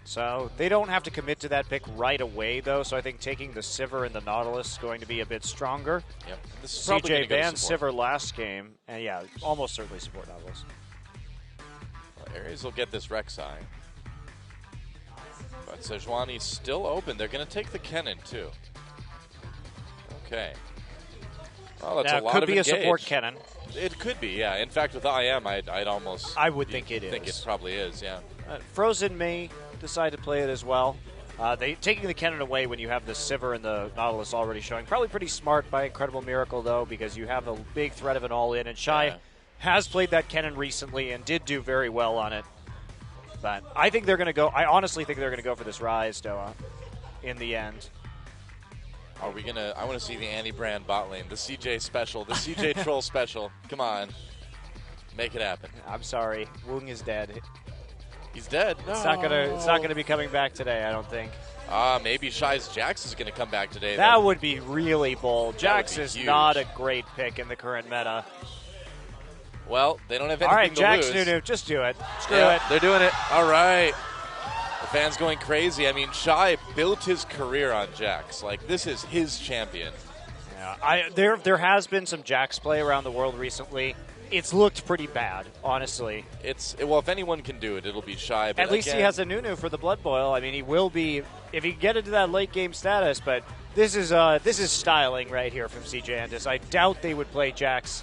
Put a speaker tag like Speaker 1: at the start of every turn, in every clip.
Speaker 1: So they don't have to commit to that pick right away, though. So I think taking the Sivir and the Nautilus is going to be a bit stronger.
Speaker 2: Yep. This is
Speaker 1: CJ banned Sivir last game, and yeah, almost certainly support Nautilus.
Speaker 2: Well, Ares will get this Rek'Sai. But Sejuani's still open. They're going to take the Kennen, too. Okay. Well, that's a lot of
Speaker 1: could be
Speaker 2: engage.
Speaker 1: A support Kennen.
Speaker 2: It could be, yeah. In fact, with IM, I'd almost...
Speaker 1: I would think it is.
Speaker 2: think it probably is, yeah.
Speaker 1: Frozen may decide to play it as well. Taking the Kennen away when you have the Sivir and the Nautilus already showing. Probably pretty smart by Incredible Miracle, though, because you have a big threat of an all-in. And Shy has played that Kennen recently and did do very well on it. But I think they're going to go... I honestly think they're going to go for this Ryze, Doa, in the end.
Speaker 2: Are we going to... I want to see the Annie Brand bot lane, the CJ special, the CJ Troll special. Come on. Make it happen.
Speaker 1: I'm sorry. Woong is dead.
Speaker 2: He's dead. No.
Speaker 1: It's not gonna be coming back today, I don't think.
Speaker 2: Maybe Shy's Jax is going to come back today.
Speaker 1: That would be really bold. Jax is not a great pick in the current meta.
Speaker 2: Well, they don't have anything to lose.
Speaker 1: All right, Jax Nunu, just do it. Screw it.
Speaker 2: They're doing it. All right. The fans going crazy. I mean, Shy built his career on Jax. Like, this is his champion.
Speaker 1: Yeah, there has been some Jax play around the world recently. It's looked pretty bad, honestly.
Speaker 2: Well, if anyone can do it, it'll be Shy. But
Speaker 1: at least he has a Nunu for the Blood Boil. I mean, he will be if he can get into that late game status. But this is styling right here from CJ Entus. I doubt they would play Jax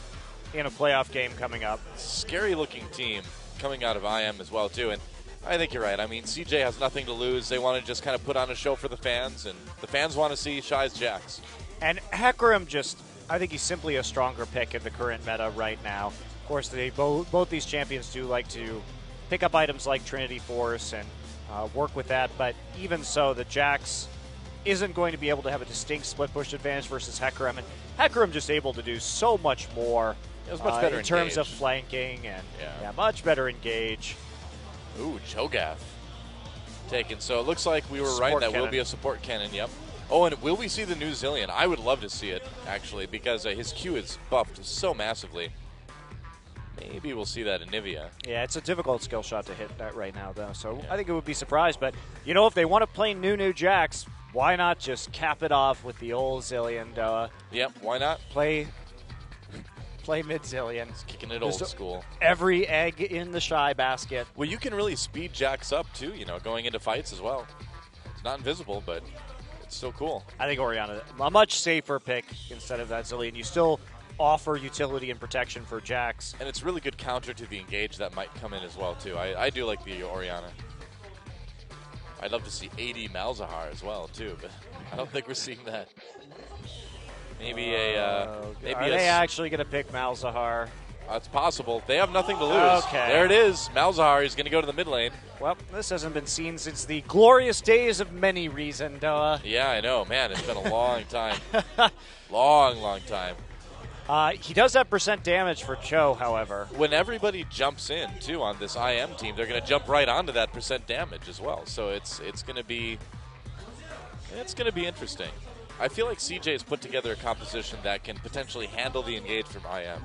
Speaker 1: in a playoff game coming up.
Speaker 2: Scary looking team coming out of IM as well too. And I think you're right. I mean, CJ has nothing to lose. They want to just kind of put on a show for the fans, and the fans want to see Shy's Jax.
Speaker 1: And Hecarim I think he's simply a stronger pick in the current meta right now. Of course, both these champions do like to pick up items like Trinity Force and work with that, but even so, the Jax isn't going to be able to have a distinct split push advantage versus Hecarim, and Hecarim just able to do so much more
Speaker 2: much better
Speaker 1: in terms of flanking and much better engage.
Speaker 2: Ooh, Cho'Gath taken. So it looks like we were right. That will be a support cannon, yep. Oh, and will we see the new Zillion? I would love to see it, actually, because his Q is buffed so massively. Maybe we'll see that in Nivea.
Speaker 1: Yeah, it's a difficult skill shot to hit that right now, though. So I think it would be surprised. But, you know, if they want to play Nunu Jax, why not just cap it off with the old Zillion?
Speaker 2: Yep, why not?
Speaker 1: Play mid-Zillion.
Speaker 2: It's kicking it old school.
Speaker 1: Every egg in the Shy basket.
Speaker 2: Well, you can really speed Jax up, too, you know, going into fights as well. It's not invisible, but it's still cool.
Speaker 1: I think Orianna, a much safer pick instead of that Zillion. You still offer utility and protection for Jax.
Speaker 2: And it's really good counter to the engage that might come in as well, too. I do like the Orianna. I'd love to see 80 Malzahar as well, too, but I don't think we're seeing that. Maybe
Speaker 1: Are they actually going to pick Malzahar?
Speaker 2: It's possible. They have nothing to lose.
Speaker 1: Okay.
Speaker 2: There it is. Malzahar is going to go to the mid lane.
Speaker 1: Well, this hasn't been seen since the glorious days of many reason, Doa.
Speaker 2: Yeah, I know. Man, it's been a long time. long time.
Speaker 1: He does have percent damage for Cho, however.
Speaker 2: When everybody jumps in, too, on this IM team, they're going to jump right onto that percent damage as well. So it's going to be interesting. I feel like CJ has put together a composition that can potentially handle the engage from IM.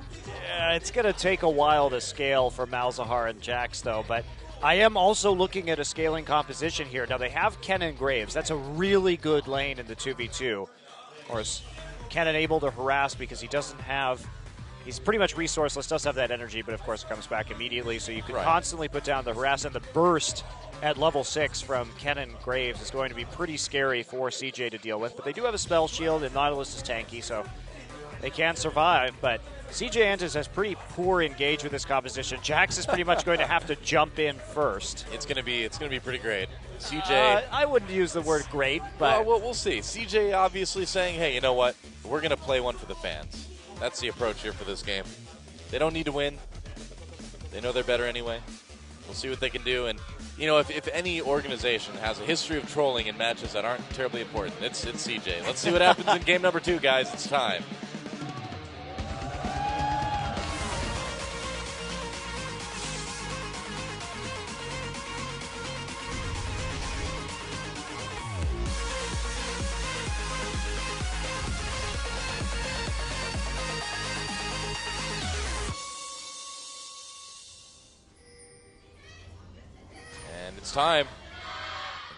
Speaker 1: Yeah, it's going to take a while to scale for Malzahar and Jax, though. But I am also looking at a scaling composition here. Now, they have Kennen Graves. That's a really good lane in the 2v2. Of course, Kennen able to harass because he doesn't have... He's pretty much resourceless, does have that energy, but of course it comes back immediately. So you can constantly put down the harass, and the burst at level 6 from Kennen Graves is going to be pretty scary for CJ to deal with. But they do have a spell shield, and Nautilus is tanky, so they can survive. But CJ Entus has pretty poor engage with this composition. Jax is pretty much going to have to jump in first.
Speaker 2: It's going to be pretty great. CJ,
Speaker 1: I wouldn't use the word great, but
Speaker 2: well, we'll see. CJ obviously saying, "Hey, you know what? We're going to play one for the fans." That's the approach here for this game. They don't need to win. They know they're better anyway. We'll see what they can do. And, you know, if any organization has a history of trolling in matches that aren't terribly important, it's CJ. Let's see what happens in game number 2, guys. It's time. Time.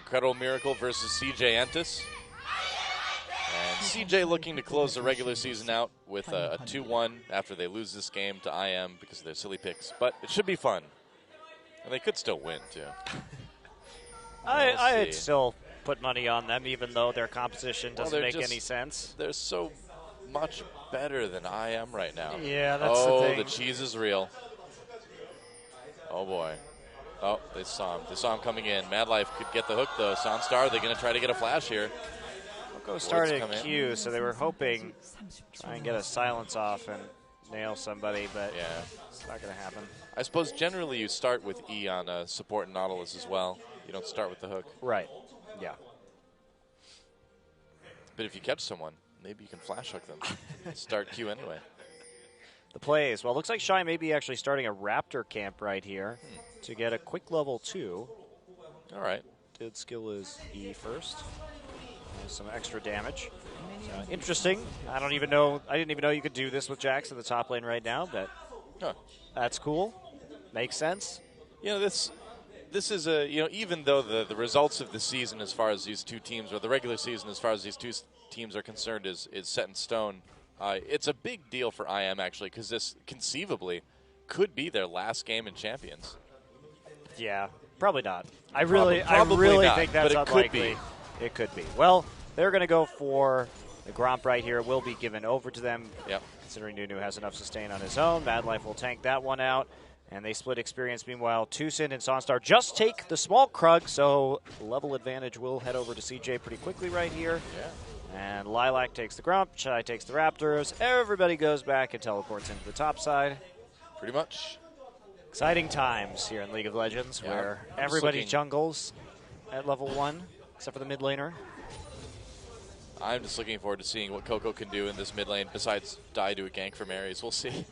Speaker 2: Incredible Miracle versus CJ Entus. And CJ looking to close the regular season out with a 2-1 after they lose this game to IM because of their silly picks. But it should be fun. And they could still win, too.
Speaker 1: I'd still put money on them, even though their composition doesn't make any sense.
Speaker 2: They're so much better than I am right now.
Speaker 1: Yeah, that's the thing.
Speaker 2: Oh, the cheese is real. Oh, boy. Oh, they saw him. They saw him coming in. Mad Life could get the hook, though. Sonstar, they're going to try to get a flash here.
Speaker 1: Coco started at Q, so they were hoping try and get a silence off and nail somebody, but yeah, it's not going to happen.
Speaker 2: I suppose generally you start with E on support and Nautilus as well. You don't start with the hook.
Speaker 1: Right, yeah.
Speaker 2: But if you catch someone, maybe you can flash hook them. Start Q anyway.
Speaker 1: The plays. Well, it looks like Shy may be actually starting a Raptor camp right here to get a quick level 2.
Speaker 2: All right.
Speaker 1: Did skill is E first. Some extra damage. So, interesting. I didn't even know you could do this with Jax in the top lane right now, but that's cool. Makes sense.
Speaker 2: You know, this is a, you know, even though the results of the season as far as these two teams, or the regular season as far as these two teams are concerned is set in stone, it's a big deal for IM actually, because this conceivably could be their last game in Champions.
Speaker 1: Yeah, probably not. I
Speaker 2: probably not,
Speaker 1: think that's
Speaker 2: but it
Speaker 1: unlikely.
Speaker 2: Could be.
Speaker 1: It could be. Well, they're going to go for the Gromp right here. It will be given over to them.
Speaker 2: Yep.
Speaker 1: Considering Nunu has enough sustain on his own. Mad Life will tank that one out. And they split experience. Meanwhile, Tucson and Sonstar just take the small Krug, so level advantage will head over to CJ pretty quickly right here. Yeah. And Lilac takes the Grump, Chai takes the Raptors. Everybody goes back and teleports into the top side.
Speaker 2: Pretty much.
Speaker 1: Exciting times here in League of Legends where everybody jungles at level 1, except for the mid laner.
Speaker 2: I'm just looking forward to seeing what Coco can do in this mid lane besides die to a gank from Ares. We'll see.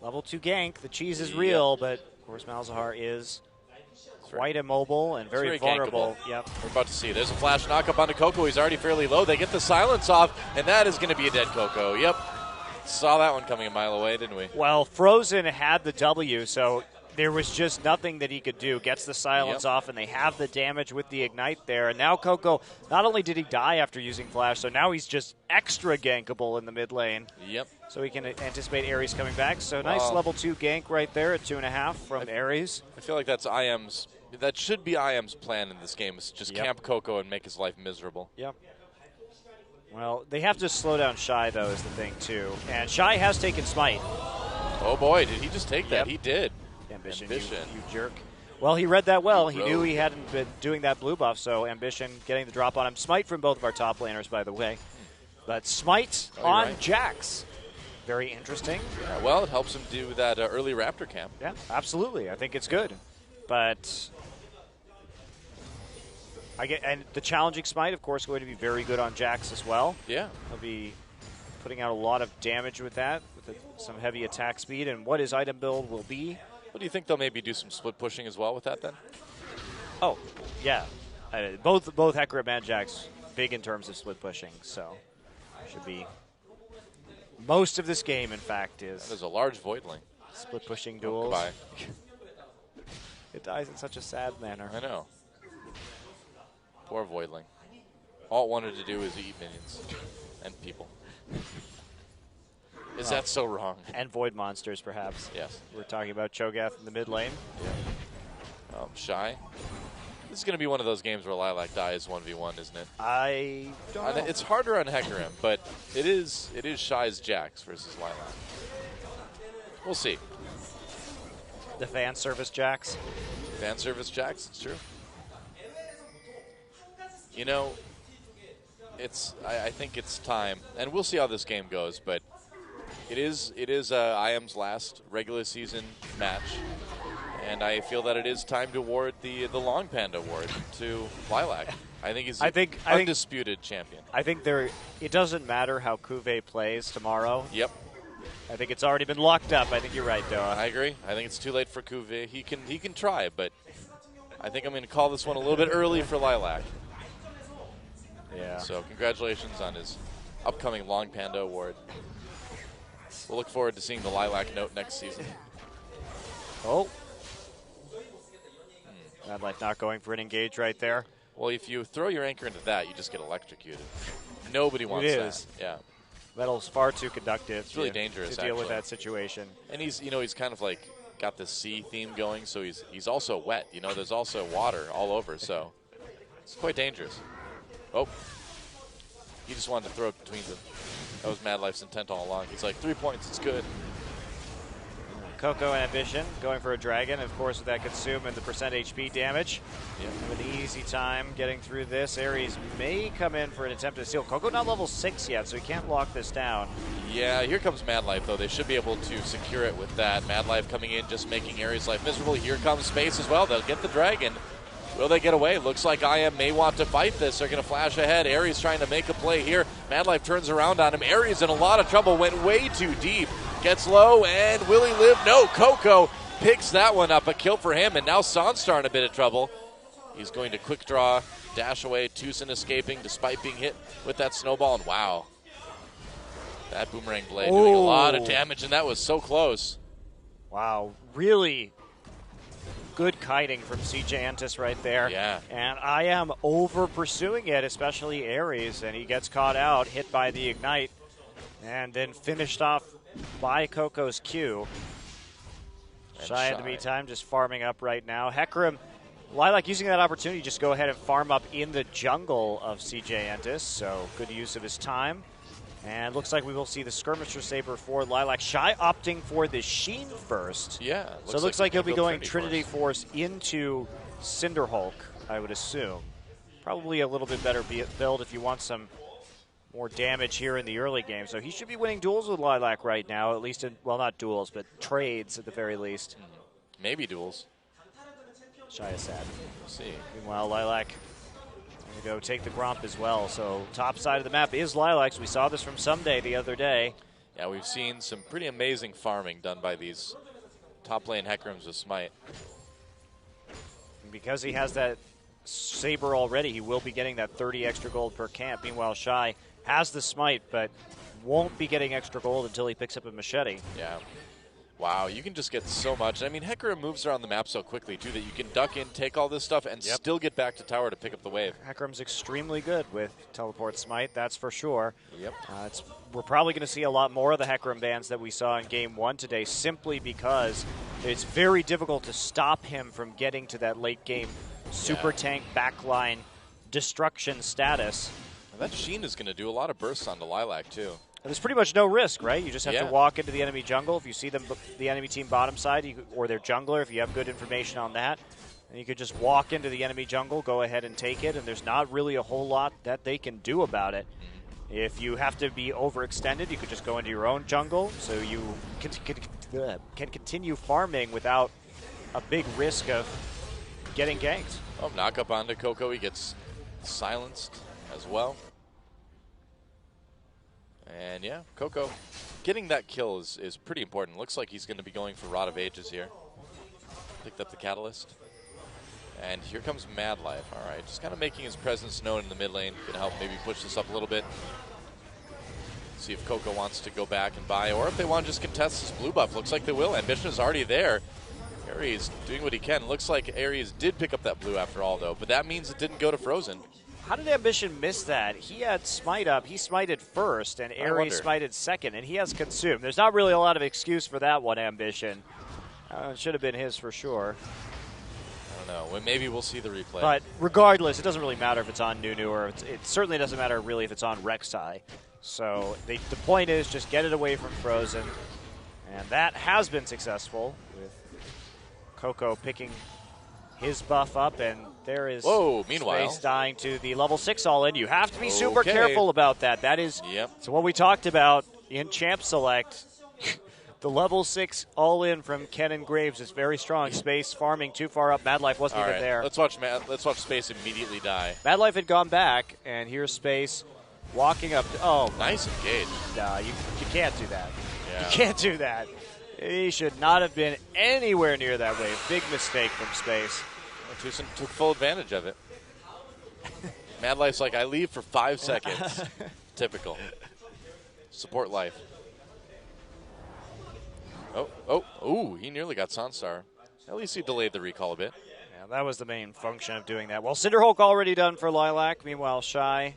Speaker 1: Level 2 gank. The cheese is real, but of course Malzahar is quite immobile and very vulnerable.
Speaker 2: Gankable. Yep. We're about to see. There's a flash knockup onto Coco. He's already fairly low. They get the silence off, and that is going to be a dead Coco. Yep. Saw that one coming a mile away, didn't we?
Speaker 1: Well, Frozen had the W, so there was just nothing that he could do. Gets the silence off, and they have the damage with the Ignite there. And now Coco, not only did he die after using Flash, so now he's just extra gankable in the mid lane.
Speaker 2: Yep.
Speaker 1: So he can anticipate Ares coming back. So nice level 2 gank right there at 2.5 from Ares.
Speaker 2: I feel like that's IM's. That should be IM's plan in this game, is just camp Coco and make his life miserable.
Speaker 1: Yep. Well, they have to slow down Shy, though, is the thing, too. And Shy has taken Smite.
Speaker 2: Oh, boy, did he just take that? He did.
Speaker 1: Ambition. You jerk. Well, he read that well. He knew he hadn't been doing that blue buff, so Ambition getting the drop on him. Smite from both of our top laners, by the way. But Smite on Jax. Very interesting.
Speaker 2: Yeah, well, it helps him do that early Raptor camp.
Speaker 1: Yeah, absolutely. I think it's good. But and the challenging Smite, of course, going to be very good on Jax as well.
Speaker 2: Yeah.
Speaker 1: He'll be putting out a lot of damage with that, with some heavy attack speed, and what his item build will be.
Speaker 2: What do you think they'll maybe do some split pushing as well with that then?
Speaker 1: Oh, yeah. Both Hecarim and Jax big in terms of split pushing, so should be most of this game, in fact, is.
Speaker 2: There's a large Voidling.
Speaker 1: Split pushing duels.
Speaker 2: Goodbye.
Speaker 1: It dies in such a sad manner.
Speaker 2: I know. Poor Voidling. All it wanted to do was eat minions and people. Is that so wrong?
Speaker 1: And void monsters, perhaps.
Speaker 2: Yes.
Speaker 1: We're talking about Cho'Gath in the mid lane.
Speaker 2: Yeah. Shy. This is going to be one of those games where Lilac dies 1v1, isn't it?
Speaker 1: I don't know.
Speaker 2: It's harder on Hecarim, but it is Shy's Jax versus Lilac. We'll see.
Speaker 1: The fan service Jax.
Speaker 2: Fan service Jax, it's true. You know, I think it's time, and we'll see how this game goes, but it is IM's last regular season match, and I feel that it is time to award the Long Panda Award to Lilac. I think he's undisputed champion.
Speaker 1: I think it doesn't matter how Cuvée plays tomorrow.
Speaker 2: Yep.
Speaker 1: I think it's already been locked up. I think you're right, Doa.
Speaker 2: I agree. I think it's too late for Cuvée. He can try, but I think I'm going to call this one a little bit early for Lilac.
Speaker 1: Yeah.
Speaker 2: So congratulations on his upcoming Long Panda Award. We'll look forward to seeing the Lilac note next season.
Speaker 1: Oh. Mad Life not going for an engage right there.
Speaker 2: Well, if you throw your anchor into that, you just get electrocuted. Nobody wants that. Yeah.
Speaker 1: Metal's far too conductive.
Speaker 2: It's really dangerous
Speaker 1: to deal with that situation.
Speaker 2: And he's kind of like got this sea theme going, so he's also wet. There's also water all over, so it's quite dangerous. Oh, he just wanted to throw it between them. That was Mad Life's intent all along. He's like, 3 points, it's good.
Speaker 1: Coco and Ambition going for a dragon, of course, with that consume and the percent HP damage.
Speaker 2: Yeah.
Speaker 1: Have an easy time getting through this. Ares may come in for an attempt to steal. Coco not level 6 yet, so he can't lock this down.
Speaker 2: Yeah, here comes Mad Life, though. They should be able to secure it with that. Mad Life coming in, just making Ares' life miserable. Here comes Space as well. They'll get the dragon. Will they get away? Looks like IM may want to fight this. They're going to flash ahead. Ares trying to make a play here. Mad Life turns around on him. Ares in a lot of trouble. Went way too deep. Gets low, and will he live? No, Coco picks that one up. A kill for him, and now Sonstar in a bit of trouble. He's going to quick draw, dash away. Tucson escaping despite being hit with that snowball, and wow. That boomerang blade doing a lot of damage, and that was so close.
Speaker 1: Wow, really good kiting from CJ Entus right there.
Speaker 2: Yeah.
Speaker 1: And I am over pursuing it, especially Ares, and he gets caught out, hit by the Ignite, and then finished off by Coco's Q. Shy in the meantime, just farming up right now. Hecarim, Lilac using that opportunity, just go ahead and farm up in the jungle of CJ Entus, so good use of his time. And looks like we will see the Skirmisher Saber for Lilac. Shy opting for the Sheen first.
Speaker 2: Yeah.
Speaker 1: So it looks like he'll be going Trinity Force into Cinderhulk, I would assume. Probably a little bit better build if you want some more damage here in the early game. So he should be winning duels with Lilac right now, at least in, well, not duels, but trades at the very least.
Speaker 2: Maybe duels.
Speaker 1: Shy is sad.
Speaker 2: We'll see.
Speaker 1: Meanwhile, Lilac going to go take the Gromp as well. So top side of the map is Lilac's. We saw this from Someday the other day.
Speaker 2: Yeah, we've seen some pretty amazing farming done by these top lane Hecarims with Smite.
Speaker 1: And because he has that Saber already, he will be getting that 30 extra gold per camp. Meanwhile, Shy has the Smite, but won't be getting extra gold until he picks up a Machete.
Speaker 2: Yeah. Wow, you can just get so much. I mean, Hecarim moves around the map so quickly, too, that you can duck in, take all this stuff, and still get back to tower to pick up the wave.
Speaker 1: Hecarim's extremely good with Teleport Smite, that's for sure.
Speaker 2: Yep.
Speaker 1: We're probably going to see a lot more of the Hecarim bans that we saw in Game 1 today, simply because it's very difficult to stop him from getting to that late game super tank backline destruction status.
Speaker 2: And that Sheen is going to do a lot of bursts onto Lilac, too.
Speaker 1: There's pretty much no risk, right? You just have to walk into the enemy jungle. If you see them, the enemy team bottom side, or their jungler, if you have good information on that, and you could just walk into the enemy jungle, go ahead and take it, and there's not really a whole lot that they can do about it. If you have to be overextended, you could just go into your own jungle, so you can continue farming without a big risk of getting ganked.
Speaker 2: Oh, knock up onto Coco. He gets silenced as well. And yeah, Coco getting that kill is pretty important. Looks like he's going to be going for Rod of Ages here. Picked up the Catalyst. And here comes Mad Life. All right, just kind of making his presence known in the mid lane. Going to help maybe push this up a little bit. See if Coco wants to go back and buy, or if they want to just contest this blue buff. Looks like they will. Ambition is already there. Ares doing what he can. Looks like Ares did pick up that blue after all, though. But that means it didn't go to Frozen.
Speaker 1: How did Ambition miss that? He had Smite up. He smited first, and Ares smited second, and he has Consume. There's not really a lot of excuse for that one, Ambition. It should have been his for sure.
Speaker 2: I don't know. Well, maybe we'll see the replay.
Speaker 1: But regardless, it doesn't really matter if it's on Nunu, or it certainly doesn't matter really if it's on Rek'Sai. So the point is just get it away from Frozen, and that has been successful with Coco picking his buff up, and there is Space dying to the level 6 all-in. You have to be super careful about that. That is so what we talked about in Champ Select. The level 6 all-in from Ken and Graves is very strong. Space farming too far up. Mad Life wasn't even there.
Speaker 2: Let's watch Space immediately die.
Speaker 1: Mad Life had gone back, and here's Space walking up.
Speaker 2: Nice engage.
Speaker 1: No, you can't do that.
Speaker 2: Yeah.
Speaker 1: You can't do that. He should not have been anywhere near that wave. Big mistake from Space.
Speaker 2: Tucson took full advantage of it. Mad Life's like, I leave for 5 seconds. Typical. Support life. He nearly got Sonstar. At least he delayed the recall a bit.
Speaker 1: Yeah, that was the main function of doing that. Well, Cinderhulk already done for Lilac. Meanwhile, Shy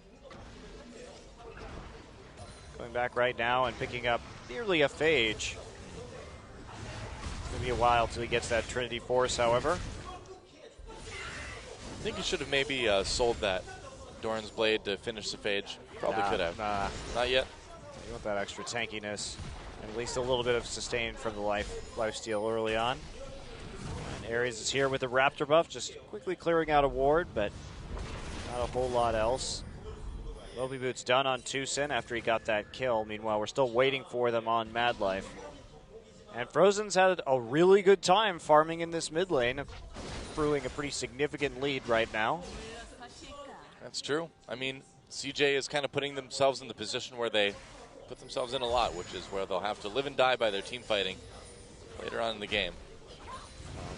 Speaker 1: going back right now and picking up nearly a Phage. It's going to be a while till he gets that Trinity Force, however.
Speaker 2: I think he should have maybe sold that Doran's Blade to finish the Phage. Probably could have. Not yet.
Speaker 1: You want that extra tankiness. And at least a little bit of sustain from the lifesteal early on. And Ares is here with the Raptor buff, just quickly clearing out a ward, but not a whole lot else. Lobby Boots done on Tucson after he got that kill. Meanwhile, we're still waiting for them on Mad Life. And Frozen's had a really good time farming in this mid lane, brewing a pretty significant lead right now.
Speaker 2: That's true. I mean, CJ is kind of putting themselves in the position where they put themselves in a lot, which is where they'll have to live and die by their team fighting later on in the game.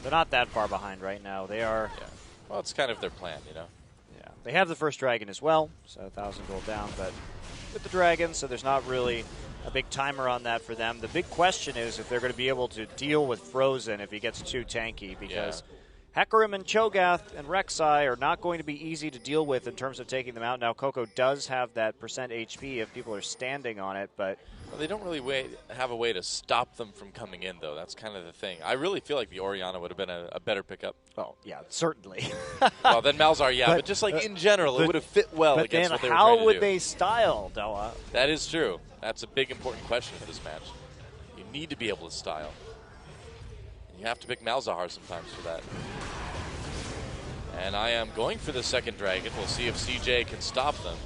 Speaker 1: They're not that far behind right now. They are.
Speaker 2: Yeah. Well, it's kind of their plan, you know.
Speaker 1: Yeah. They have the first dragon as well, so 1,000 gold down, but with the dragon, so there's not really a big timer on that for them. The big question is if they're going to be able to deal with Frozen if he gets too tanky, because Hecarim and Cho'Gath and Rek'Sai are not going to be easy to deal with in terms of taking them out. Now, Coco does have that percent HP if people are standing on it, but...
Speaker 2: Well, they don't really have a way to stop them from coming in, though. That's kind of the thing. I really feel like the Orianna would have been a better pickup.
Speaker 1: Oh, yeah, certainly.
Speaker 2: Well, then Malzahar, yeah, but just like in general, it would have fit well against what they were trying to do.
Speaker 1: How would they style, Doa?
Speaker 2: That is true. That's a big, important question for this match. You need to be able to style. You have to pick Malzahar sometimes for that. And I am going for the second dragon. We'll see if CJ can stop them.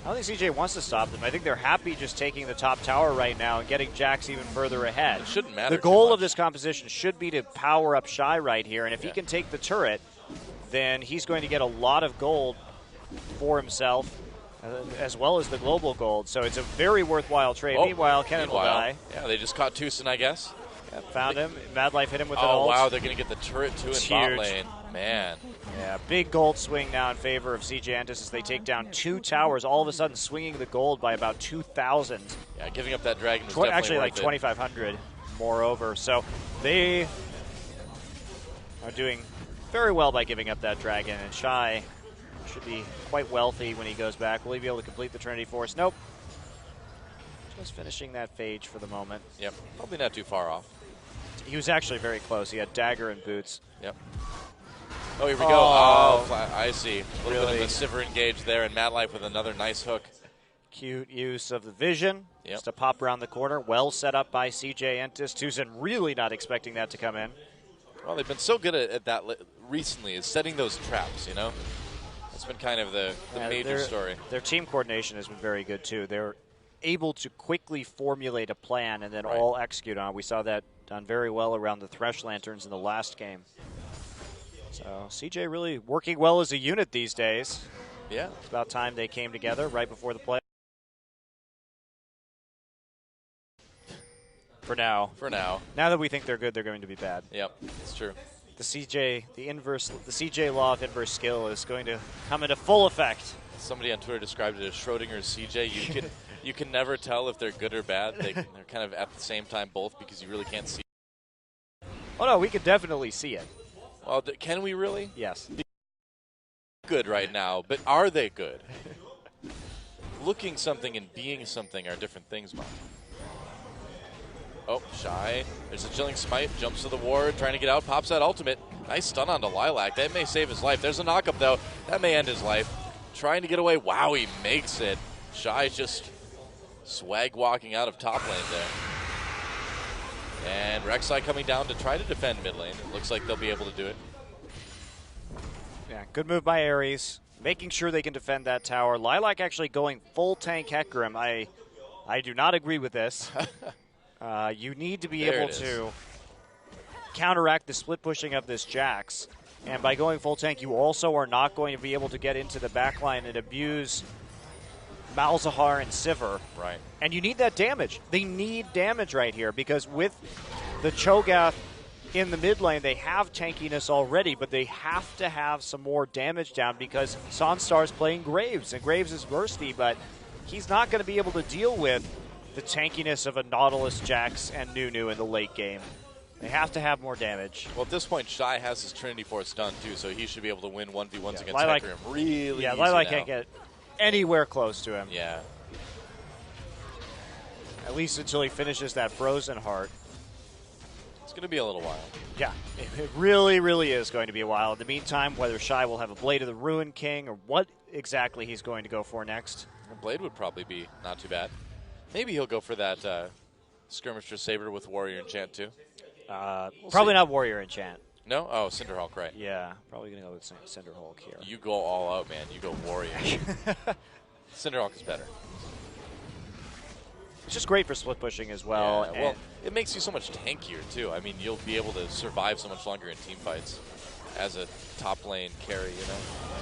Speaker 1: I don't think CJ wants to stop them. I think they're happy just taking the top tower right now and getting Jax even further ahead.
Speaker 2: It shouldn't matter.
Speaker 1: The goal of this composition should be to power up Shy right here, and if he can take the turret, then he's going to get a lot of gold for himself, as well as the global gold. So it's a very worthwhile trade. Meanwhile, Kennen will die.
Speaker 2: Yeah, they just caught Tucson, I guess.
Speaker 1: Yeah, found him. Mad Life hit him with an ult.
Speaker 2: Oh, wow, they're going to get the turret, too, in bot lane. Man.
Speaker 1: Yeah, big gold swing now in favor of CJ Entus as they take down 2 towers, all of a sudden swinging the gold by about 2,000.
Speaker 2: Yeah, giving up that dragon was definitely
Speaker 1: actually
Speaker 2: worth
Speaker 1: like 2,500 moreover. So they are doing very well by giving up that dragon, and Shy should be quite wealthy when he goes back. Will he be able to complete the Trinity Force? Nope. Just finishing that Phage for the moment.
Speaker 2: Yep, probably not too far off.
Speaker 1: He was actually very close. He had dagger and boots.
Speaker 2: Yep. Oh, here we go. Oh, I see. A little bit of a Sivir engage there, and Mad Life with another nice hook.
Speaker 1: Cute use of the vision. Just a pop around the corner. Well set up by CJ Entus. Tucson really not expecting that to come in.
Speaker 2: Well, they've been so good at that recently, is setting those traps, you know? That's been kind of the major story.
Speaker 1: Their team coordination has been very good, too. They're able to quickly formulate a plan and then all execute on it. We saw that done very well around the Thresh Lanterns in the last game. So CJ really working well as a unit these days.
Speaker 2: Yeah.
Speaker 1: It's about time they came together right before the play. For now.
Speaker 2: For now.
Speaker 1: Now that we think they're good, they're going to be bad.
Speaker 2: Yep, it's true.
Speaker 1: The CJ law of inverse skill is going to come into full effect.
Speaker 2: Somebody on Twitter described it as Schrodinger's CJ. You can never tell if they're good or bad. They're kind of at the same time both because you really can't see.
Speaker 1: Oh no, we can definitely see it.
Speaker 2: Well, can we really?
Speaker 1: Yes.
Speaker 2: Good right now, but are they good? Looking something and being something are different things, Mark. Oh, Shy. There's a chilling smite. Jumps to the ward, trying to get out. Pops that ultimate. Nice stun onto Lilac. That may save his life. There's a knockup, though. That may end his life. Trying to get away. Wow, he makes it. Shy just swag walking out of top lane there. And Rek'Sai coming down to try to defend mid lane. It looks like they'll be able to do it.
Speaker 1: Yeah, good move by Ares. Making sure they can defend that tower. Lilac actually going full tank Hecarim. I do not agree with this. You need to be able to counteract the split pushing of this Jax. And by going full tank, you also are not going to be able to get into the backline and abuse Malzahar and Sivir.
Speaker 2: Right.
Speaker 1: And you need that damage. They need damage right here because with the Cho'Gath in the mid lane, they have tankiness already, but they have to have some more damage down because Sonstar's playing Graves, and Graves is bursty, but he's not going to be able to deal with the tankiness of a Nautilus, Jax, and Nunu in the late game. They have to have more damage.
Speaker 2: Well, at this point, Shy has his Trinity Force done, too, so he should be able to win 1v1s against
Speaker 1: Lighlig,
Speaker 2: Hecarim really easy
Speaker 1: Lighlig
Speaker 2: now.
Speaker 1: can't get anywhere close to him.
Speaker 2: Yeah.
Speaker 1: At least until he finishes that Frozen Heart.
Speaker 2: It's going to be a little while.
Speaker 1: Yeah, it really, really is going to be a while. In the meantime, whether Shy will have a Blade of the Ruin King or what exactly he's going to go for next.
Speaker 2: Blade would probably be not too bad. Maybe he'll go for that Skirmisher Saber with Warrior Enchant, too.
Speaker 1: Probably not Warrior Enchant.
Speaker 2: No? Oh, Cinderhulk, right.
Speaker 1: Yeah, probably going to go with Cinderhulk here.
Speaker 2: You go all out, man. You go Warrior. Cinderhulk is better.
Speaker 1: It's just great for split pushing as well.
Speaker 2: Yeah, well, it makes you so much tankier, too. I mean, you'll be able to survive so much longer in team fights as a top lane carry, you know?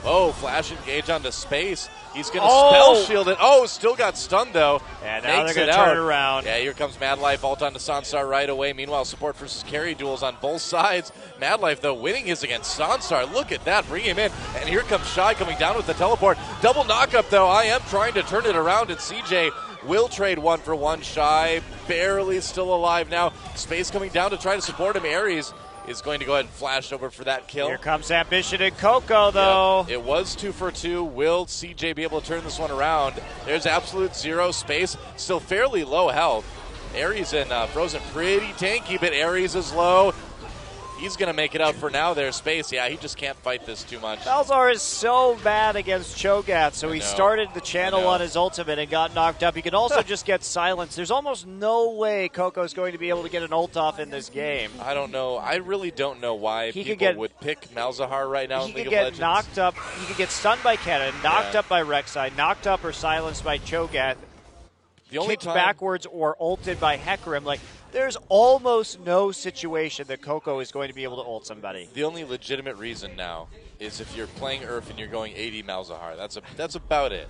Speaker 2: Oh, flash engage onto space. He's going to spell shield it. Oh, still got stunned, though.
Speaker 1: And now they're going to turn it around.
Speaker 2: Yeah, here comes Mad Life, ult onto Sansar right away. Meanwhile, support versus carry duels on both sides. Mad Life, though, winning his against Sansar. Look at that. Bring him in. And here comes Shy coming down with the teleport. Double knockup, though. I am trying to turn it around, and CJ will trade 1-for-1. Shy barely still alive now. Space coming down to try to support him. Ares is going to go ahead and flash over for that kill.
Speaker 1: Here comes Ambition and Coco, though.
Speaker 2: Yep. It was 2-for-2. Will CJ be able to turn this one around? There's absolute zero space. Still fairly low health. Ares and Frozen pretty tanky, but Ares is low. He's going to make it up for now. There's space. Yeah, he just can't fight this too much.
Speaker 1: Malzahar is so bad against Cho'Gath, so he started the channel on his ultimate and got knocked up. He can also just get silenced. There's almost no way Coco's going to be able to get an ult off in this game.
Speaker 2: I don't know. I really don't know why people would pick Malzahar right now in League of Legends.
Speaker 1: He could get knocked up. He could get stunned by Kennen, knocked up by Rek'Sai, knocked up or silenced by Cho'Gath, kicked backwards or ulted by Hecarim. Like, there's almost no situation that Coco is going to be able to ult somebody.
Speaker 2: The only legitimate reason now is if you're playing Earth and you're going 80 Malzahar. That's about it.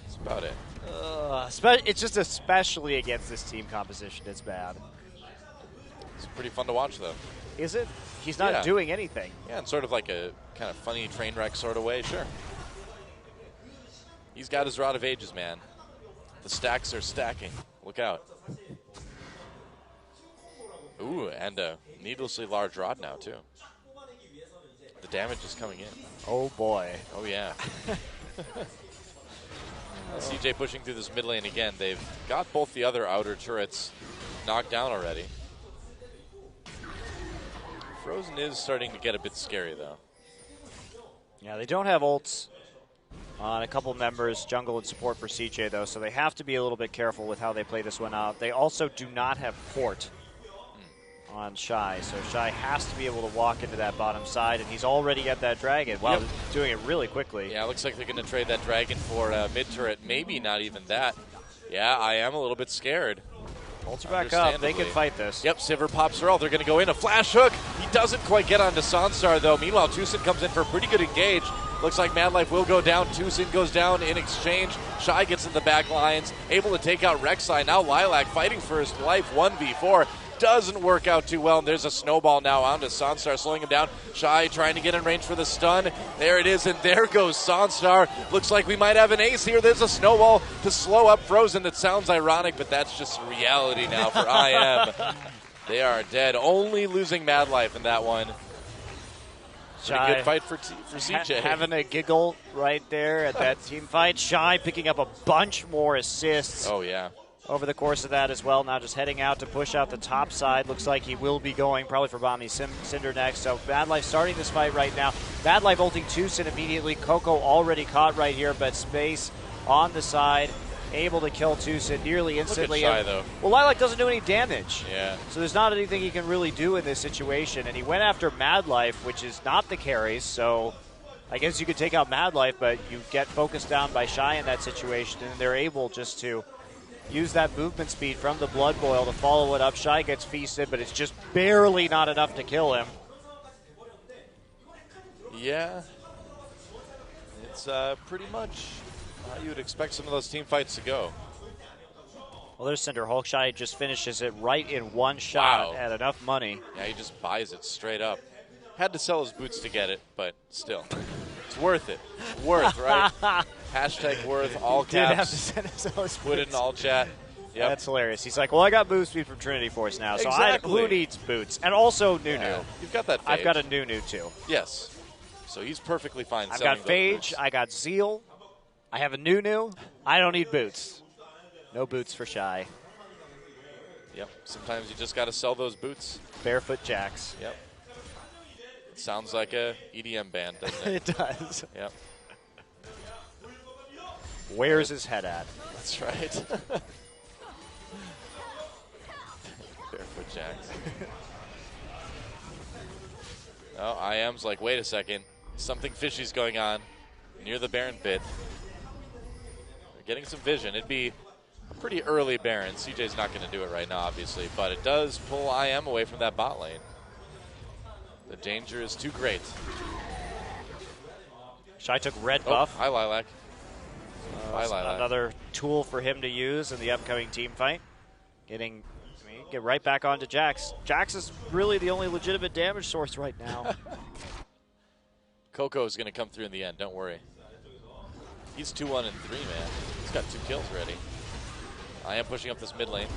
Speaker 2: That's about it.
Speaker 1: It's just especially against this team composition, it's bad.
Speaker 2: It's pretty fun to watch, though.
Speaker 1: Is it? He's not doing anything.
Speaker 2: Yeah, in sort of like a kind of funny train wreck sort of way, sure. He's got his Rod of Ages, man. The stacks are stacking. Look out. Ooh, and a needlessly large rod now, too. The damage is coming in.
Speaker 1: Oh, boy.
Speaker 2: Oh, yeah. CJ pushing through this mid lane again. They've got both the other outer turrets knocked down already. Frozen is starting to get a bit scary, though.
Speaker 1: Yeah, they don't have ults on a couple members, jungle and support for CJ, though, so they have to be a little bit careful with how they play this one out. They also do not have port on Shy, so Shy has to be able to walk into that bottom side, and he's already at that dragon. Wow, doing it really quickly.
Speaker 2: Yeah, it looks like they're going to trade that dragon for mid turret. Maybe not even that. Yeah, I am a little bit scared.
Speaker 1: Ultra back up. They can fight this.
Speaker 2: Yep, Sivir pops her ult. They're going to go in. A flash hook. He doesn't quite get onto Sansar, though. Meanwhile, Tucson comes in for a pretty good engage. Looks like Mad Life will go down. Tucson goes down in exchange. Shy gets in the back lines, able to take out Rek'Sai. Now Lilac fighting for his life, 1v4. Doesn't work out too well, and there's a snowball now onto Sansar, slowing him down. Shy trying to get in range for the stun. There it is, and there goes Sansar. Looks like we might have an ace here. There's a snowball to slow up Frozen. That sounds ironic, but that's just reality now for IM. They are dead, only losing Mad Life in that one. Shy, good fight for CJ.
Speaker 1: Having a giggle right there at that team fight. Shy picking up a bunch more assists.
Speaker 2: Oh, yeah.
Speaker 1: Over the course of that as well. Now just heading out to push out the top side. Looks like he will be going probably for Bombi Cinder next. So Bad Life starting this fight right now. Bad Life ulting Tucson immediately. Coco already caught right here, but Space on the side. Able to kill Tucson nearly instantly.
Speaker 2: Look at Shy, though.
Speaker 1: Well, Lilac doesn't do any damage.
Speaker 2: Yeah.
Speaker 1: So there's not anything he can really do in this situation. And he went after Mad Life, which is not the carries. So I guess you could take out Mad Life, but you get focused down by Shy in that situation. And they're able just to use that movement speed from the Blood Boil to follow it up. Shy gets feasted, but it's just barely not enough to kill him.
Speaker 2: Yeah. It's pretty much how you would expect some of those team fights to go.
Speaker 1: Well, there's Cinderhulk. Shy just finishes it right in one shot at enough money.
Speaker 2: Yeah, he just buys it straight up. Had to sell his boots to get it, but still. It's worth it. Worth, right? Hashtag worth, all caps.
Speaker 1: Have to sell his
Speaker 2: Put it in all chat. Yep.
Speaker 1: That's hilarious. He's like, well, I got move speed from Trinity Force now, so
Speaker 2: Exactly.
Speaker 1: who needs boots? And also Nunu.
Speaker 2: Yeah, you've got that Phage.
Speaker 1: I've got a Nunu too.
Speaker 2: Yes. So he's perfectly fine.
Speaker 1: I've got Phage. I got Zeal. I have a Nunu. I don't need boots. No boots for Shy.
Speaker 2: Yep. Sometimes you just got to sell those boots.
Speaker 1: Barefoot Jacks.
Speaker 2: Yep. It sounds like a EDM band, doesn't it?
Speaker 1: It does.
Speaker 2: Yep.
Speaker 1: Where's his head at?
Speaker 2: That's right. Barefoot Jacks. Oh, IM's like, wait a second. Something fishy's going on near the Baron pit. They're getting some vision. It'd be a pretty early Baron. CJ's not going to do it right now, obviously, but it does pull IM away from that bot lane. The danger is too great.
Speaker 1: Shy took red buff.
Speaker 2: Hi, Lilac. Hi, Lilac.
Speaker 1: Another tool for him to use in the upcoming team fight. Get right back onto Jax. Jax is really the only legitimate damage source right now.
Speaker 2: Coco is going to come through in the end, don't worry. He's 2-1-3, man. He's got 2 kills already. I am pushing up this mid lane.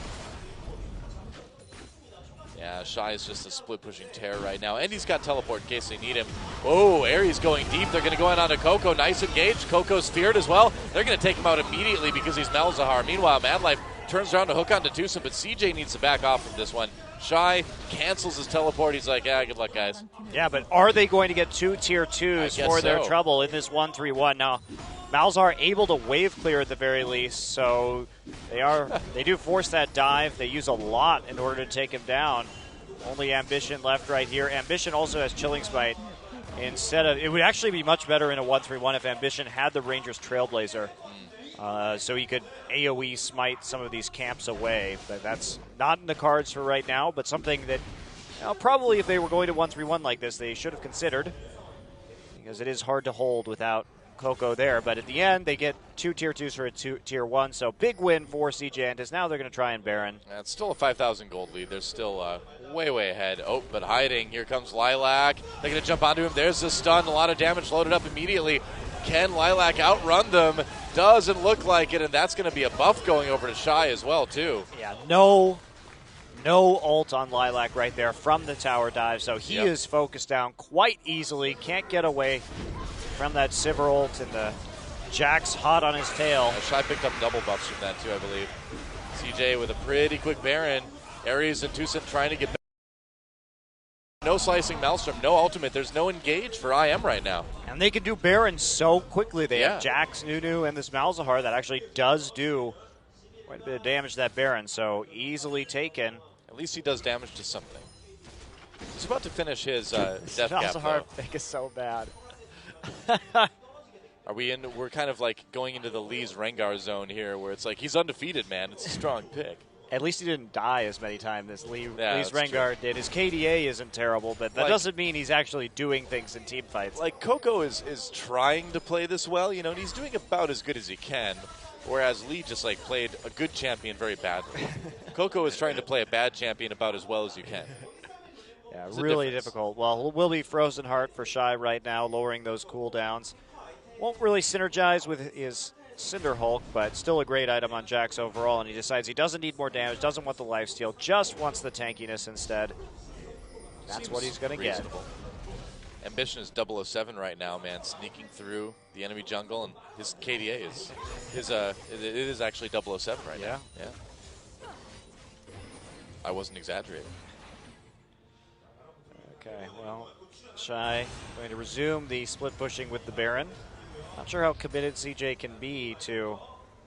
Speaker 2: Yeah, Shy is just a split pushing terror right now. And he's got teleport in case they need him. Whoa, Ares going deep. They're going to go in onto Coco. Nice engage. Coco's feared as well. They're going to take him out immediately because he's Malzahar. Meanwhile, Madlife turns around to hook onto Tucson, but CJ needs to back off from this one. Shy cancels his teleport. He's like, yeah, good luck, guys.
Speaker 1: Yeah, but are they going to get 2 tier 2s for their trouble in this 1-3-1? Now, Malzahar able to wave clear at the very least, so they do force that dive. They use a lot in order to take him down. Only Ambition left right here. Ambition also has Chilling Smite. It would actually be much better in a 1-3-1 if Ambition had the Ranger's Trailblazer. So he could AoE smite some of these camps away. But that's not in the cards for right now, but something that probably if they were going to 1-3-1 like this, they should have considered. Because it is hard to hold without Coco there. But at the end, they get 2 tier 2s for a tier 1. So big win for CJ Entus. Now they're going to try and Baron.
Speaker 2: Yeah, it's still a 5,000 gold lead. They're still way, way ahead. Oh, but hiding. Here comes Lilac. They're going to jump onto him. There's the stun. A lot of damage loaded up immediately. Can Lilac outrun them? Doesn't look like it, and that's going to be a buff going over to Shy as well, too.
Speaker 1: Yeah, no ult on Lilac right there from the tower dive, so he is focused down quite easily. Can't get away from that Sivir ult, and the Jax hot on his tail.
Speaker 2: Shy picked up double buffs from that, too, I believe. CJ with a pretty quick Baron. Ares and Tucson trying to get back. No slicing Maelstrom, no ultimate. There's no engage for IM right now.
Speaker 1: And they can do Baron so quickly. They have Jax, Nunu, and this Malzahar that actually does do quite a bit of damage to that Baron, so easily taken.
Speaker 2: At least he does damage to something. He's about to finish his death gap,
Speaker 1: Malzahar pick is so bad.
Speaker 2: We're kind of like going into the Lee's Rengar zone here where it's like he's undefeated, man. It's a strong pick.
Speaker 1: At least he didn't die as many times as Lee's Rengar
Speaker 2: true.
Speaker 1: did. His KDA isn't terrible, but that doesn't mean he's actually doing things in team fights.
Speaker 2: Like, Coco is trying to play this well, and he's doing about as good as he can, whereas Lee just, played a good champion very badly. Coco is trying to play a bad champion about as well as you can.
Speaker 1: Yeah, really difficult. Well, will be Frozen Heart for Shy right now, lowering those cooldowns. Won't really synergize with his Cinder Hulk, but still a great item on Jax overall, and he decides he doesn't need more damage, doesn't want the lifesteal, just wants the tankiness instead. That's
Speaker 2: Seems
Speaker 1: what he's going to get.
Speaker 2: Ambition is 007 right now, man, sneaking through the enemy jungle, and his KDA it is actually 007 right now. Yeah. I wasn't exaggerating.
Speaker 1: Okay, well, Shy going to resume the split pushing with the Baron. Not sure how committed CJ can be to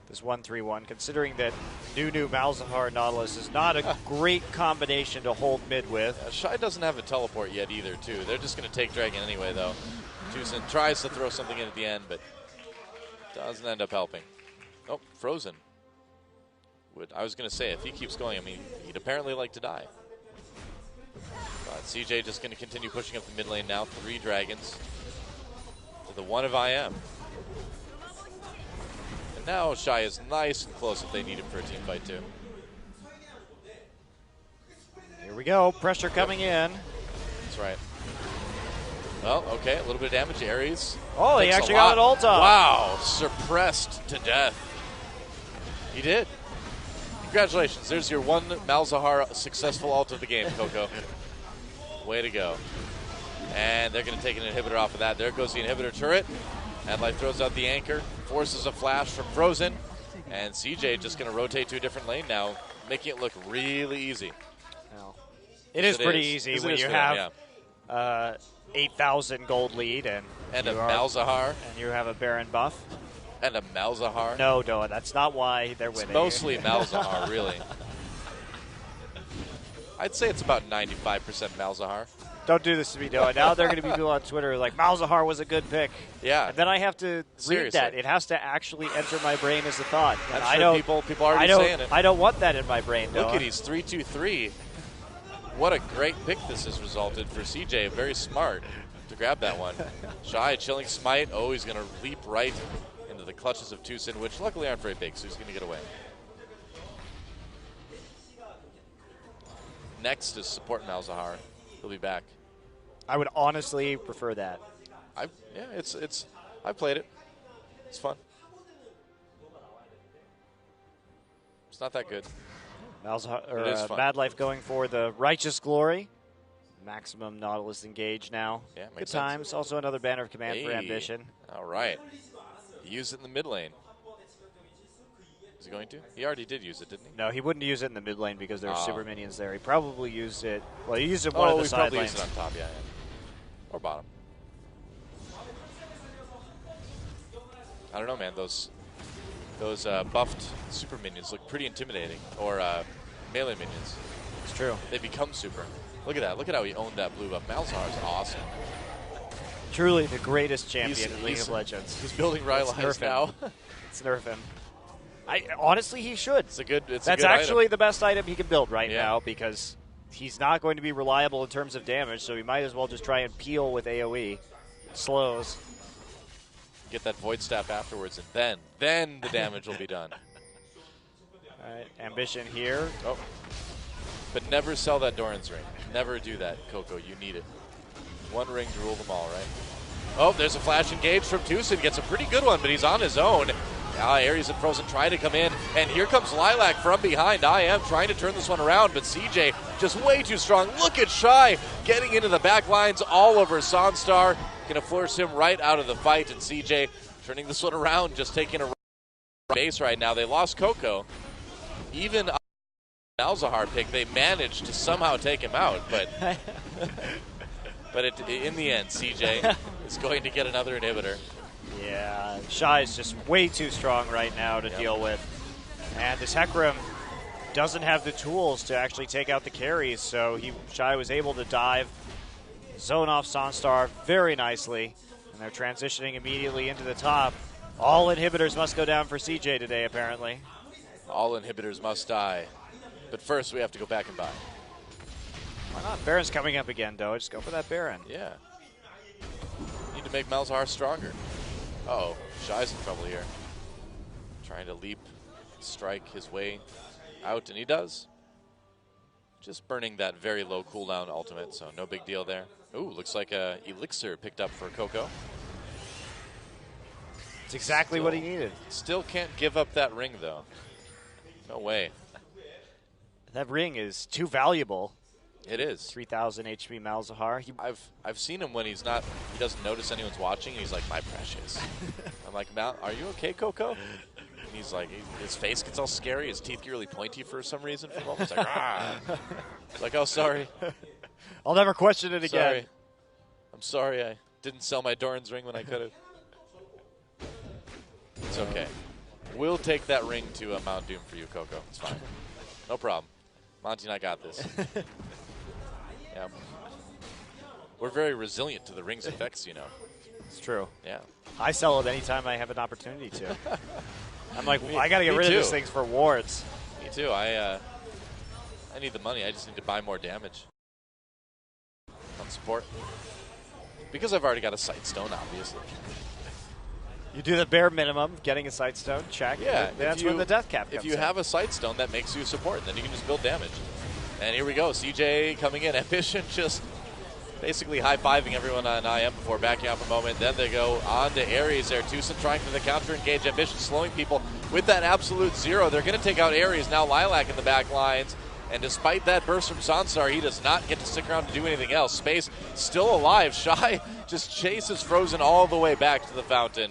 Speaker 1: this 1-3-1, considering that Nunu, Malzahar, Nautilus is not a great combination to hold mid with.
Speaker 2: Shy doesn't have a teleport yet either, too. They're just going to take Dragon anyway, though. Tucson tries to throw something in at the end, but doesn't end up helping. Oh, Frozen. I was going to say, if he keeps going, he'd apparently like to die. But CJ just going to continue pushing up the mid lane now. 3 Dragons to the 1 of IM. And now Shy is nice and close if they need him for a team fight too.
Speaker 1: Here we go, pressure coming in.
Speaker 2: That's right. Well, okay, a little bit of damage to Ares.
Speaker 1: Oh, he actually got an ult off.
Speaker 2: Wow, suppressed to death. He did. Congratulations. There's your one Malzahar successful ult of the game, Coco. Way to go. And they're going to take an inhibitor off of that. There goes the inhibitor turret. Adlife throws out the anchor, forces a flash from Frozen, and CJ just going to rotate to a different lane now, making it look really easy.
Speaker 1: Well, it is pretty easy when you have 8,000 gold lead and
Speaker 2: a Malzahar.
Speaker 1: And you have a Baron buff.
Speaker 2: And a Malzahar.
Speaker 1: No, that's not why they're winning.
Speaker 2: It's mostly Malzahar, really. I'd say it's about 95% Malzahar.
Speaker 1: Don't do this to me, Noah. Now they're going to be people on Twitter like, Malzahar was a good pick.
Speaker 2: Yeah.
Speaker 1: And then I have to read that. It has to actually enter my brain as a thought. And
Speaker 2: I'm sure people are already saying it.
Speaker 1: I don't want that in my brain, Noah.
Speaker 2: Look at he's 3-2-3. What a great pick this has resulted for CJ. Very smart to grab that one. Shy, chilling smite. Oh, he's going to leap right into the clutches of Tucson, which luckily aren't very big, so he's going to get away. Next is support Malzahar. He'll be back.
Speaker 1: I would honestly prefer that.
Speaker 2: I've played it. It's fun. It's not that good.
Speaker 1: Mad Life going for the Righteous Glory. Maximum Nautilus engage now.
Speaker 2: Yeah,
Speaker 1: good times. Sense. Also another banner of command for Ambition.
Speaker 2: All right. Use it in the mid lane. Is he going to? He already did use it, didn't he?
Speaker 1: No, he wouldn't use it in the mid lane because there's super minions there. He probably used it. Well, he used it one of the side lanes.
Speaker 2: Used it on top, yeah. Or bottom. I don't know, man. Those buffed super minions look pretty intimidating. Or melee minions.
Speaker 1: It's true.
Speaker 2: They become super. Look at that. Look at how he owned that blue buff. Malzahar is awesome.
Speaker 1: Truly the greatest champion in League of Legends.
Speaker 2: He's building Rylai's now.
Speaker 1: Let's nerf him. Honestly, he should.
Speaker 2: That's
Speaker 1: actually the best item he can build right now because he's not going to be reliable in terms of damage, so he might as well just try and peel with AoE. Slows.
Speaker 2: Get that Void Staff afterwards, and then the damage will be done.
Speaker 1: All right, Ambition here.
Speaker 2: Oh. But never sell that Doran's ring. Never do that, Coco. You need it. One ring to rule them all, right? Oh, there's a flash engage from Tucson. Gets a pretty good one, but he's on his own. Ares and Frozen try to come in, and here comes Lilac from behind. I am trying to turn this one around, but CJ just way too strong. Look at Shy getting into the back lines all over Sonstar. Going to force him right out of the fight, and CJ turning this one around, just taking a base right now. They lost Coco. Even Malzahar pick, they managed to somehow take him out, but in the end, CJ is going to get another inhibitor.
Speaker 1: Yeah, Shy is just way too strong right now to deal with. And this Hecarim doesn't have the tools to actually take out the carries, so Shy was able to dive, zone off Sonstar very nicely, and they're transitioning immediately into the top. All inhibitors must go down for CJ today, apparently.
Speaker 2: All inhibitors must die. But first, we have to go back and buy.
Speaker 1: Why not? Baron's coming up again, though. Just go for that Baron.
Speaker 2: Yeah. Need to make Malzahar stronger. Uh-oh, Shy's in trouble here. Trying to leap, strike his way out, and he does. Just burning that very low cooldown ultimate, so no big deal there. Ooh, looks like a elixir picked up for Coco.
Speaker 1: It's exactly what he needed.
Speaker 2: Still can't give up that ring, though. No way.
Speaker 1: That ring is too valuable.
Speaker 2: It is.
Speaker 1: 3,000 HP Malzahar.
Speaker 2: I've seen him when he doesn't notice anyone's watching, and he's like, my precious. I'm like, are you okay, Coco? And he's like, his face gets all scary, his teeth get really pointy for some reason for a moment. He's like, ah. It's like, oh, sorry.
Speaker 1: I'll never question it again.
Speaker 2: Sorry. I'm sorry I didn't sell my Doran's ring when I could have. It's okay. We'll take that ring to Mount Doom for you, Coco. It's fine. No problem. Monty and I got this. Yeah. We're very resilient to the ring's effects, you know.
Speaker 1: It's true.
Speaker 2: Yeah.
Speaker 1: I sell it anytime I have an opportunity to. I'm like, I got to get rid of these things for wards.
Speaker 2: Me too. I need the money. I just need to buy more damage on support. Because I've already got a Sightstone, obviously.
Speaker 1: You do the bare minimum, getting a Sightstone, check.
Speaker 2: Yeah.
Speaker 1: That's when the death cap comes
Speaker 2: If you have a Sightstone, that makes you support, and then you can just build damage. And here we go. CJ coming in. Ambition just basically high-fiving everyone on IM before backing up a moment. Then they go on to Ares there. Tucson trying for the counter-engage. Ambition slowing people with that absolute zero. They're going to take out Ares. Now Lilac in the back lines. And despite that burst from Sansar, he does not get to stick around to do anything else. Space still alive. Shy just chases Frozen all the way back to the fountain.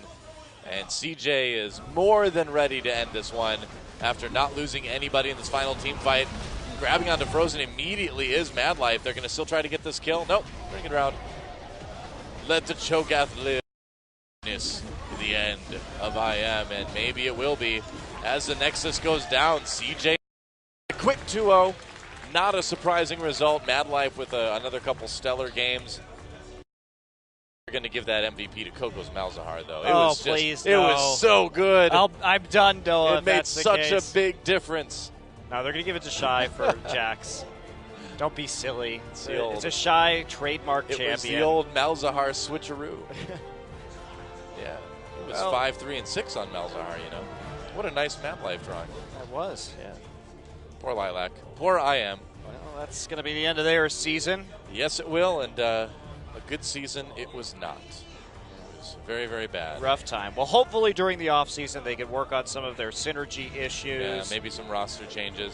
Speaker 2: And CJ is more than ready to end this one after not losing anybody in this final team fight. Grabbing onto Frozen immediately is Mad Life. They're going to still try to get this kill. Nope, bring it around. Let the Cho'Gath live. To the end of IM, and maybe it will be. As the Nexus goes down, CJ a quick 2-0. Not a surprising result. Mad Life with another couple stellar games. We're going to give that MVP to Coco's Malzahar, though. It was
Speaker 1: please,
Speaker 2: It was so good.
Speaker 1: I'm done, Noah.
Speaker 2: It made such a big difference.
Speaker 1: No, they're going to give it to Shy for Jax. Don't be silly. It's
Speaker 2: old,
Speaker 1: a Shy trademark champion.
Speaker 2: It was the old Malzahar switcheroo. Yeah, it was 5-3 and 6 on Malzahar, you know. What a nice Mad Life drawing.
Speaker 1: It was, yeah.
Speaker 2: Poor Lilac. Poor IM.
Speaker 1: Well, that's going to be the end of their season.
Speaker 2: Yes, it will, and a good season it was not. It was very, very bad.
Speaker 1: Rough time. Well, hopefully during the offseason they can work on some of their synergy issues.
Speaker 2: Yeah, maybe some roster changes.